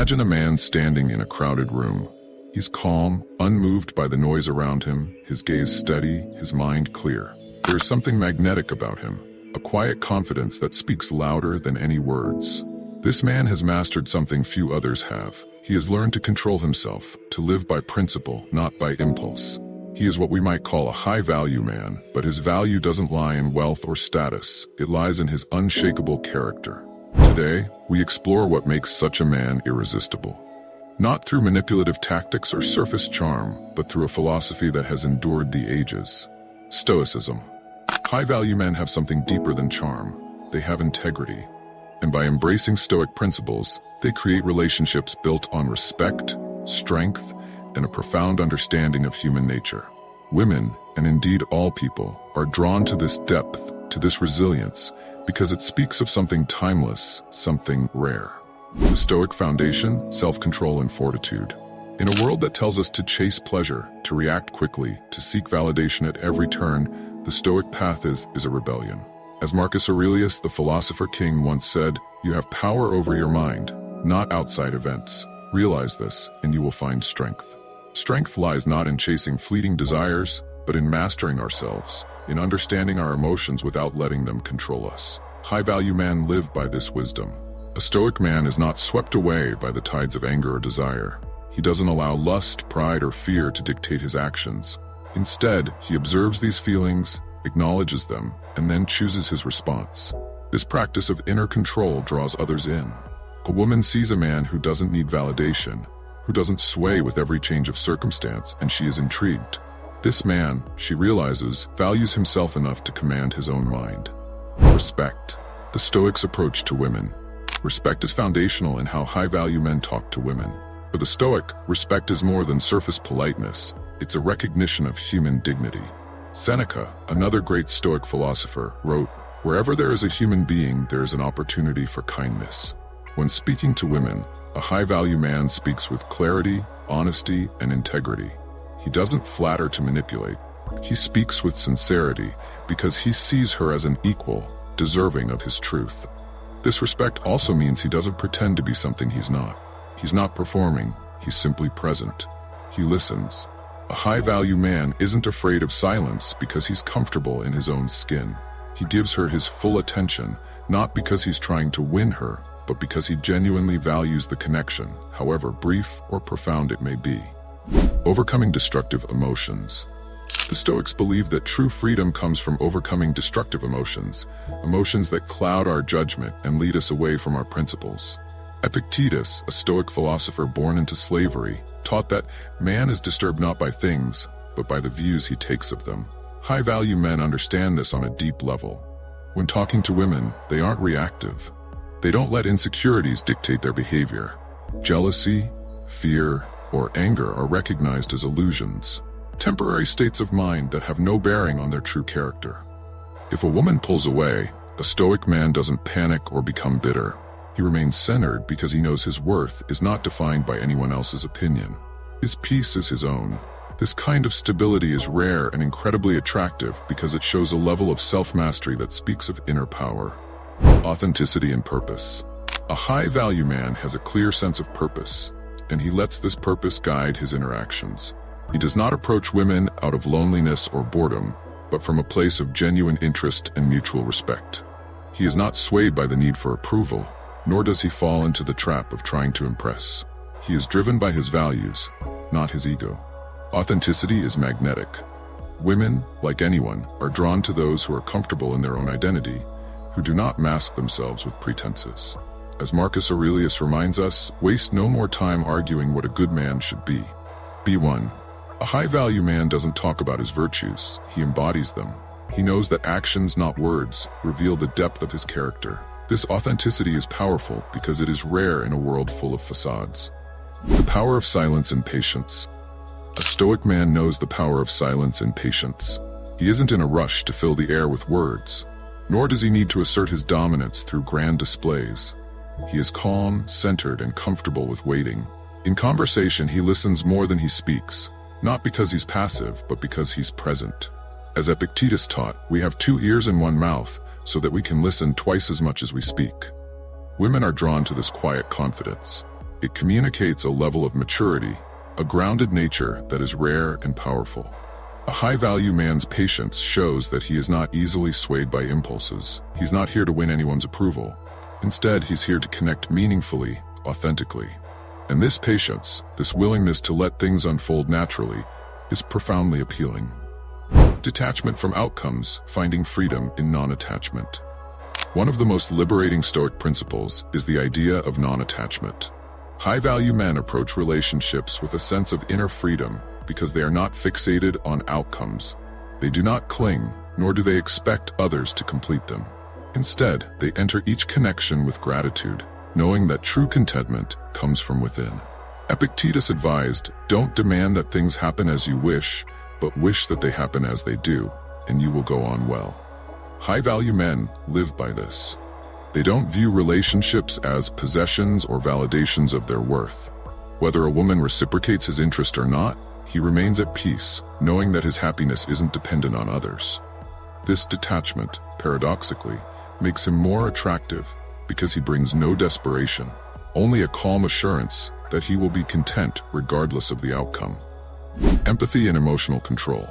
Imagine a man standing in a crowded room. He's calm, unmoved by the noise around him, his gaze steady, his mind clear. There is something magnetic about him, a quiet confidence that speaks louder than any words. This man has mastered something few others have. He has learned to control himself, to live by principle, not by impulse. He is what we might call a high-value man, but his value doesn't lie in wealth or status. It lies in his unshakable character. Today, we explore what makes such a man irresistible. Not through manipulative tactics or surface charm, but through a philosophy that has endured the ages. Stoicism. High-value men have something deeper than charm. They have integrity. And by embracing Stoic principles, they create relationships built on respect, strength, and a profound understanding of human nature. Women, and indeed all people, are drawn to this depth, to this resilience, because it speaks of something timeless, something rare. The Stoic foundation, self-control and fortitude. In a world that tells us to chase pleasure, to react quickly, to seek validation at every turn, the Stoic path is a rebellion. As Marcus Aurelius, the philosopher king, once said, "You have power over your mind, not outside events. Realize this, and you will find strength." Strength lies not in chasing fleeting desires, but in mastering ourselves, in understanding our emotions without letting them control us. High-value men live by this wisdom. A Stoic man is not swept away by the tides of anger or desire. He doesn't allow lust, pride, or fear to dictate his actions. Instead, he observes these feelings, acknowledges them, and then chooses his response. This practice of inner control draws others in. A woman sees a man who doesn't need validation, who doesn't sway with every change of circumstance, and she is intrigued. This man, she realizes, values himself enough to command his own mind. Respect. The Stoics' approach to women. Respect is foundational in how high-value men talk to women. For the Stoic, respect is more than surface politeness. It's a recognition of human dignity. Seneca, another great Stoic philosopher, wrote, "Wherever there is a human being, there is an opportunity for kindness." When speaking to women, a high-value man speaks with clarity, honesty, and integrity. He doesn't flatter to manipulate. He speaks with sincerity because he sees her as an equal, deserving of his truth. This respect also means he doesn't pretend to be something he's not. He's not performing, he's simply present. He listens. A high-value man isn't afraid of silence because he's comfortable in his own skin. He gives her his full attention, not because he's trying to win her, but because he genuinely values the connection, however brief or profound it may be. Overcoming destructive emotions. The Stoics believe that true freedom comes from overcoming destructive emotions, emotions that cloud our judgment and lead us away from our principles. Epictetus, a Stoic philosopher born into slavery, taught that man is disturbed not by things, but by the views he takes of them. High-value men understand this on a deep level. When talking to women, they aren't reactive. They don't let insecurities dictate their behavior. Jealousy, fear, or anger are recognized as illusions, temporary states of mind that have no bearing on their true character. If a woman pulls away, a Stoic man doesn't panic or become bitter. He remains centered because he knows his worth is not defined by anyone else's opinion. His peace is his own. This kind of stability is rare and incredibly attractive because it shows a level of self-mastery that speaks of inner power. Authenticity and purpose. A high-value man has a clear sense of purpose, and he lets this purpose guide his interactions. He does not approach women out of loneliness or boredom, but from a place of genuine interest and mutual respect. He is not swayed by the need for approval, nor does he fall into the trap of trying to impress. He is driven by his values, not his ego. Authenticity is magnetic. Women, like anyone, are drawn to those who are comfortable in their own identity, who do not mask themselves with pretenses. As Marcus Aurelius reminds us, waste no more time arguing what a good man should be. Be one. A high-value man doesn't talk about his virtues, he embodies them. He knows that actions, not words, reveal the depth of his character. This authenticity is powerful because it is rare in a world full of facades. The power of silence and patience. A Stoic man knows the power of silence and patience. He isn't in a rush to fill the air with words, nor does he need to assert his dominance through grand displays. He is calm, centered, and comfortable with waiting. In conversation, he listens more than he speaks, not because he's passive, but because he's present. As Epictetus taught, we have 2 ears and 1 mouth, so that we can listen twice as much as we speak. Women are drawn to this quiet confidence. It communicates a level of maturity, a grounded nature that is rare and powerful. A high-value man's patience shows that he is not easily swayed by impulses. He's not here to win anyone's approval. Instead, he's here to connect meaningfully, authentically. And this patience, this willingness to let things unfold naturally, is profoundly appealing. Detachment from outcomes, finding freedom in non-attachment. One of the most liberating Stoic principles is the idea of non-attachment. High-value men approach relationships with a sense of inner freedom because they are not fixated on outcomes. They do not cling, nor do they expect others to complete them. Instead, they enter each connection with gratitude, knowing that true contentment comes from within. Epictetus advised, "Don't demand that things happen as you wish, but wish that they happen as they do, and you will go on well." High-value men live by this. They don't view relationships as possessions or validations of their worth. Whether a woman reciprocates his interest or not, he remains at peace, knowing that his happiness isn't dependent on others. This detachment, paradoxically, makes him more attractive because he brings no desperation, only a calm assurance that he will be content regardless of the outcome. Empathy and emotional control.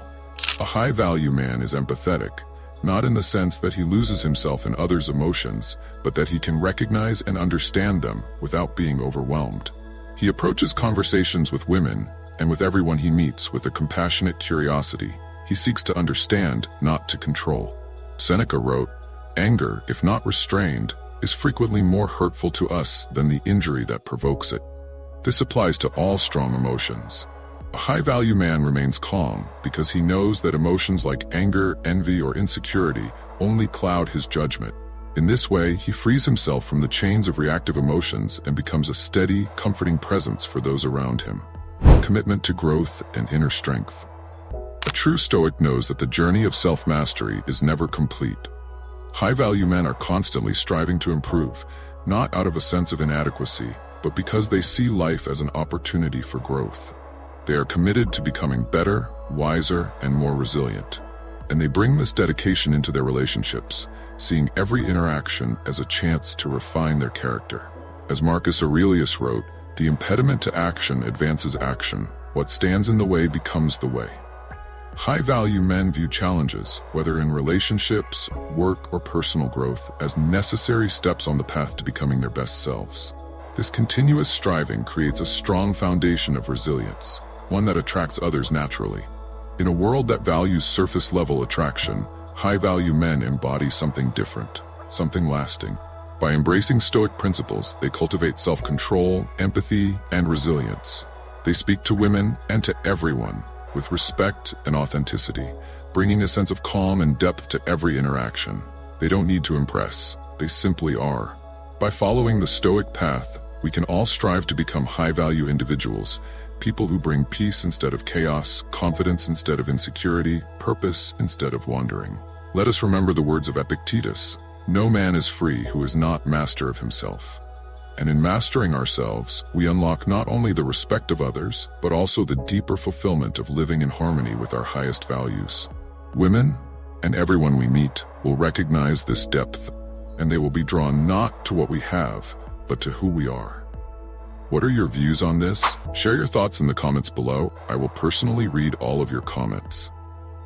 A high-value man is empathetic, not in the sense that he loses himself in others' emotions, but that he can recognize and understand them without being overwhelmed. He approaches conversations with women and with everyone he meets with a compassionate curiosity. He seeks to understand, not to control. Seneca wrote, "Anger, if not restrained, is frequently more hurtful to us than the injury that provokes it." This applies to all strong emotions. A high-value man remains calm because he knows that emotions like anger, envy, or insecurity only cloud his judgment. In this way, he frees himself from the chains of reactive emotions and becomes a steady, comforting presence for those around him. Commitment to growth and inner strength. A true Stoic knows that the journey of self-mastery is never complete. High-value men are constantly striving to improve, not out of a sense of inadequacy, but because they see life as an opportunity for growth. They are committed to becoming better, wiser, and more resilient. And they bring this dedication into their relationships, seeing every interaction as a chance to refine their character. As Marcus Aurelius wrote, "The impediment to action advances action. What stands in the way becomes the way." High-value men view challenges, whether in relationships, work, or personal growth, as necessary steps on the path to becoming their best selves. This continuous striving creates a strong foundation of resilience, one that attracts others naturally. In a world that values surface-level attraction, high-value men embody something different, something lasting. By embracing Stoic principles, they cultivate self-control, empathy, and resilience. They speak to women and to everyone with respect and authenticity, bringing a sense of calm and depth to every interaction. They don't need to impress, they simply are. By following the Stoic path, we can all strive to become high-value individuals, people who bring peace instead of chaos, confidence instead of insecurity, purpose instead of wandering. Let us remember the words of Epictetus, "No man is free who is not master of himself." And in mastering ourselves, we unlock not only the respect of others, but also the deeper fulfillment of living in harmony with our highest values. Women, and everyone we meet, will recognize this depth, and they will be drawn not to what we have, but to who we are. What are your views on this? Share your thoughts in the comments below. I will personally read all of your comments.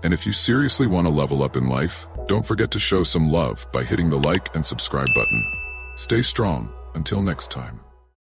And if you seriously want to level up in life, don't forget to show some love by hitting the like and subscribe button. Stay strong. Until next time.